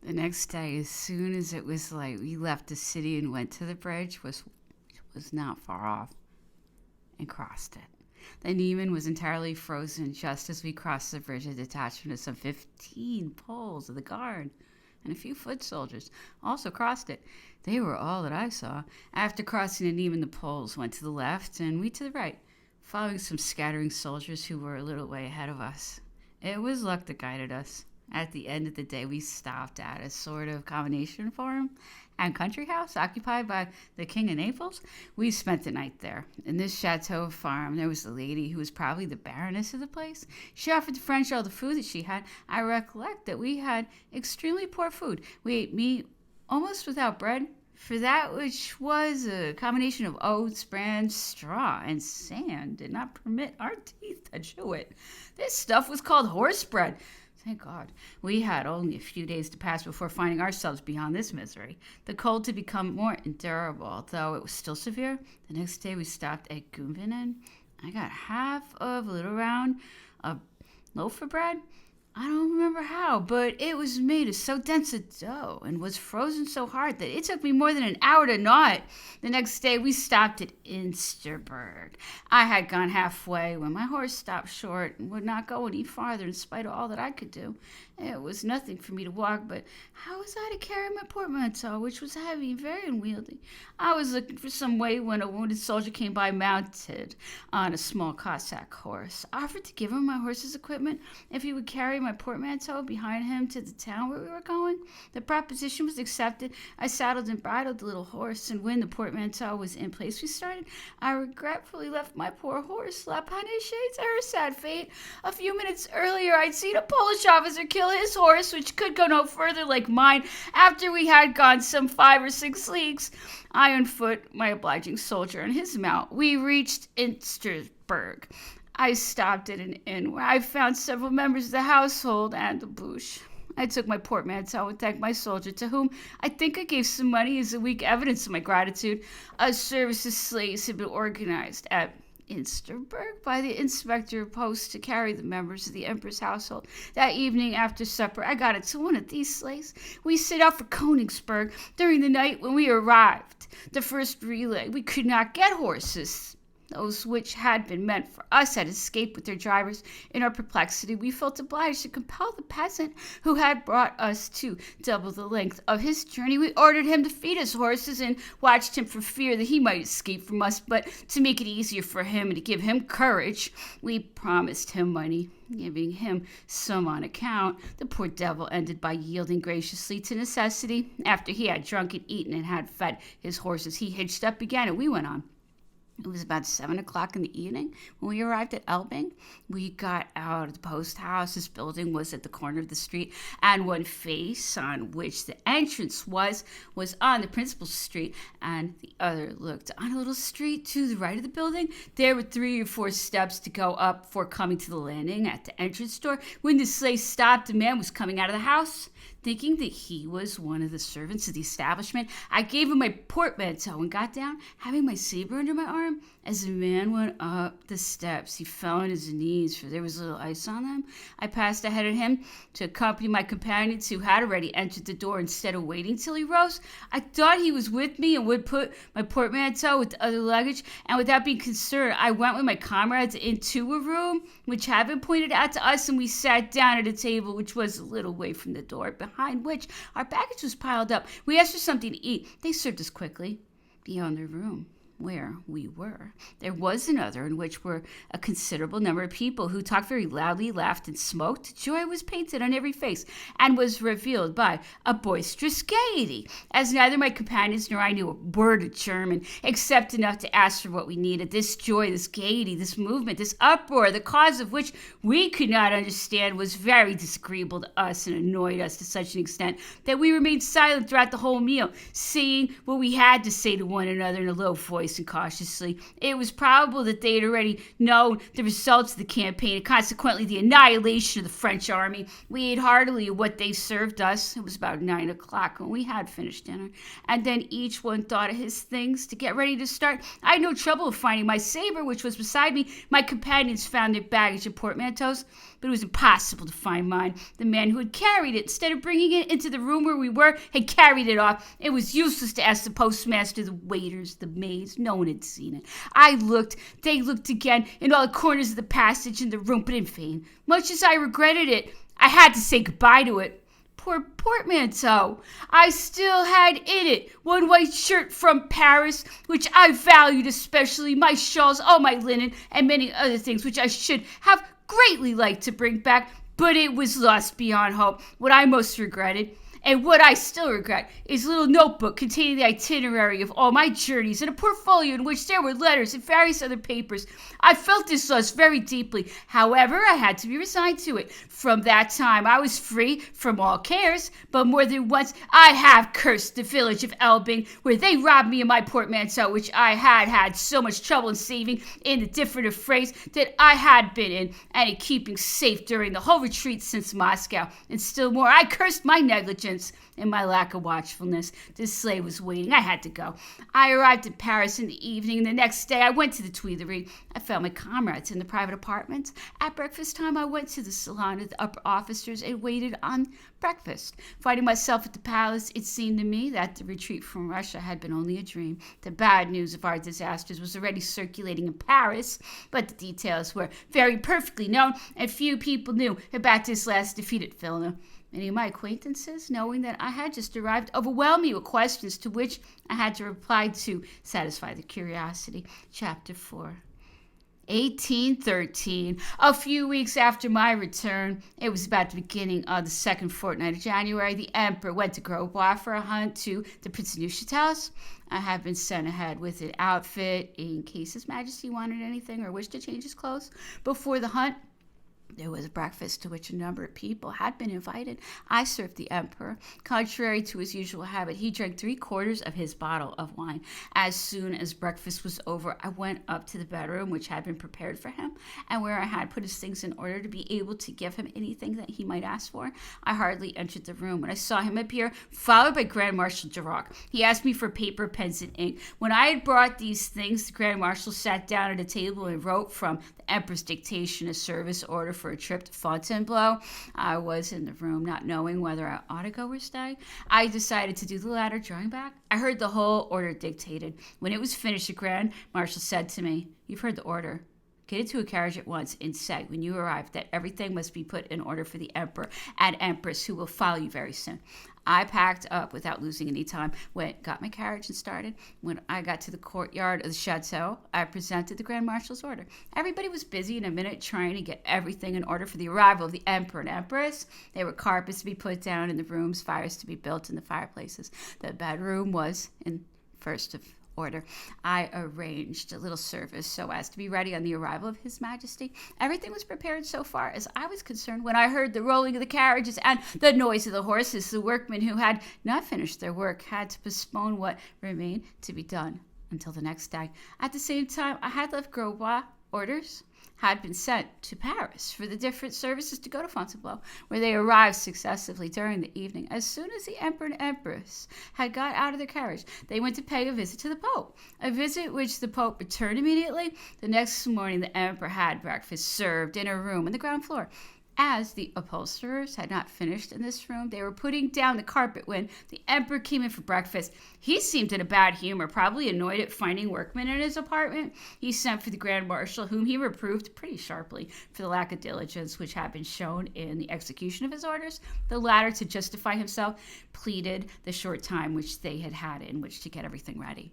The next day, as soon as it was light, we left the city and went to the bridge, which was not far off, and crossed it. The Neiman was entirely frozen just as we crossed the bridge. A detachment of some 15 poles of the guard and a few foot soldiers also crossed it. They were all that I saw. After crossing the Neiman, the poles went to the left and we to the right, following some scattering soldiers who were a little way ahead of us. It was luck that guided us. At the end of the day, we stopped at a sort of combination farm and country house occupied by the King of Naples. We spent the night there. In this chateau farm, there was a lady who was probably the baroness of the place. She offered the French all the food that she had. I recollect that we had extremely poor food. We ate meat almost without bread, for that which was a combination of oats, bran, straw, and sand did not permit our teeth to chew it. This stuff was called horse bread. Thank God. We had only a few days to pass before finding ourselves beyond this misery. The cold had become more endurable, though it was still severe. The next day we stopped at Gumbinen. I got half of a little round of loaf of bread. I don't remember how, but it was made of so dense a dough and was frozen so hard that it took me more than an hour to gnaw it. The next day we stopped at Insterberg. I had gone halfway when my horse stopped short and would not go any farther in spite of all that I could do. It was nothing for me to walk, but how was I to carry my portmanteau, which was heavy and very unwieldy? I was looking for some way when a wounded soldier came by mounted on a small Cossack horse. I offered to give him my horse's equipment if he would carry my portmanteau behind him to the town where we were going. The proposition was accepted. I saddled and bridled the little horse, and when the portmanteau was in place, we started. I regretfully left my poor horse, La Panachet, to her sad fate. A few minutes earlier, I'd seen a Polish officer kill his horse, which could go no further like mine, after we had gone some 5 or 6 leagues. I on foot, my obliging soldier on his mount. We reached Insterberg. I stopped at an inn where I found several members of the household and the bouche. I took my portmanteau and thanked my soldier, to whom I think I gave some money as a weak evidence of my gratitude. A service of sleighs had been organized at Insterberg by the inspector of post to carry the members of the emperor's household. That evening after supper, I got into one of these sleighs. We set out for Königsberg. During the night when we arrived, the first relay, we could not get horses. Those which had been meant for us had escaped with their drivers. In our perplexity, we felt obliged to compel the peasant who had brought us to double the length of his journey. We ordered him to feed his horses and watched him for fear that he might escape from us. But to make it easier for him and to give him courage, we promised him money, giving him some on account. The poor devil ended by yielding graciously to necessity. After he had drunk and eaten and had fed his horses, he hitched up again, and we went on. It was about 7 o'clock in the evening when we arrived at Elbing. We got out of the post house. This building was at the corner of the street, and one face on which the entrance was on the principal street, and the other looked on a little street to the right of the building. There were 3 or 4 steps to go up before coming to the landing at the entrance door. When the sleigh stopped, a man was coming out of the house. Thinking that he was one of the servants of the establishment, I gave him my portmanteau and got down, having my saber under my arm. As the man went up the steps, he fell on his knees, for there was a little ice on them. I passed ahead of him to accompany my companions, who had already entered the door. Instead of waiting till he rose, I thought he was with me and would put my portmanteau with the other luggage, and without being concerned, I went with my comrades into a room which had been pointed out to us, and we sat down at a table which was a little way from the door, behind which our baggage was piled up. We asked for something to eat. They served us quickly. Beyond the room where we were, there was another in which were a considerable number of people who talked very loudly, laughed, and smoked. Joy was painted on every face and was revealed by a boisterous gaiety. As neither my companions nor I knew a word of German, except enough to ask for what we needed, this joy, this gaiety, this movement, this uproar, the cause of which we could not understand, was very disagreeable to us and annoyed us to such an extent that we remained silent throughout the whole meal, saying what we had to say to one another in a low voice, voice incautiously. It was probable that they had already known the results of the campaign and consequently the annihilation of the French army. We ate heartily of what they served us. It was about 9 o'clock when we had finished dinner. And then each one thought of his things to get ready to start. I had no trouble finding my saber, which was beside me. My companions found their baggage and portmanteaus, but it was impossible to find mine. The man who had carried it, instead of bringing it into the room where we were, had carried it off. It was useless to ask the postmaster, the waiters, the maids. No one had seen it. I looked. They looked again in all the corners of the passage in the room, but in vain. Much as I regretted it, I had to say goodbye to it. Poor portmanteau. I still had in it one white shirt from Paris, which I valued especially, my shawls, all my linen, and many other things which I should have greatly liked to bring back, but it was lost beyond hope. What I most regretted, and what I still regret, is a little notebook containing the itinerary of all my journeys and a portfolio in which there were letters and various other papers. I felt this loss very deeply. However, I had to be resigned to it. From that time, I was free from all cares, but more than once I have cursed the village of Elbing, where they robbed me of my portmanteau, which I had so much trouble in saving in the different affrays that I had been in, and in keeping safe during the whole retreat since Moscow. And still more, I cursed my negligence and my lack of watchfulness. This sleigh was waiting. I had to go. I arrived in Paris in the evening, and the next day I went to the Tuileries. I found my comrades in the private apartments. At breakfast time, I went to the salon of the upper officers and waited on breakfast. Finding myself at the palace, it seemed to me that the retreat from Russia had been only a dream. The bad news of our disasters was already circulating in Paris, but the details were very perfectly known, and few people knew about this last defeat at Vilna. Many of my acquaintances, knowing that I had just arrived, overwhelmed me with questions to which I had to reply to satisfy their curiosity. Chapter 4. 1813. A few weeks after my return, it was about the beginning of the second fortnight of January, the emperor went to Grosbois for a hunt to the Prince of Neuchâtel's. I had been sent ahead with an outfit in case His Majesty wanted anything or wished to change his clothes. Before the hunt, there was a breakfast to which a number of people had been invited. I served the emperor. Contrary to his usual habit, he drank 3/4 of his bottle of wine. As soon as breakfast was over, I went up to the bedroom which had been prepared for him, and where I had put his things in order to be able to give him anything that he might ask for. I hardly entered the room when I saw him appear, followed by Grand Marshal Duroc. He asked me for paper, pens, and ink. When I had brought these things, the Grand Marshal sat down at a table and wrote from the emperor's dictation a service order for a trip to Fontainebleau. I was in the room, not knowing whether I ought to go or stay. I decided to do the latter, drawing back. I heard the whole order dictated. When it was finished, the Grand Marshal said to me, "You've heard the order. Get into a carriage at once and say, when you arrive, that everything must be put in order for the emperor and empress, who will follow you very soon." I packed up without losing any time, got my carriage and started. When I got to the courtyard of the chateau, I presented the Grand Marshal's order. Everybody was busy in a minute trying to get everything in order for the arrival of the emperor and empress. There were carpets to be put down in the rooms, fires to be built in the fireplaces. The bedroom was in first of order. I arranged a little service so as to be ready on the arrival of His Majesty. Everything was prepared so far as I was concerned when I heard the rolling of the carriages and the noise of the horses. The workmen who had not finished their work had to postpone what remained to be done until the next day. At the same time, I had left Grosbois. Orders had been sent to Paris for the different services to go to Fontainebleau, where they arrived successively during the evening. As soon as the emperor and empress had got out of their carriage, they went to pay a visit to the Pope, a visit which the Pope returned immediately. The next morning, the emperor had breakfast served in a room on the ground floor. As the upholsterers had not finished in this room, they were putting down the carpet when the emperor came in for breakfast. He seemed in a bad humor, probably annoyed at finding workmen in his apartment. He sent for the Grand Marshal, whom he reproved pretty sharply for the lack of diligence which had been shown in the execution of his orders. The latter, to justify himself, pleaded the short time which they had had in which to get everything ready.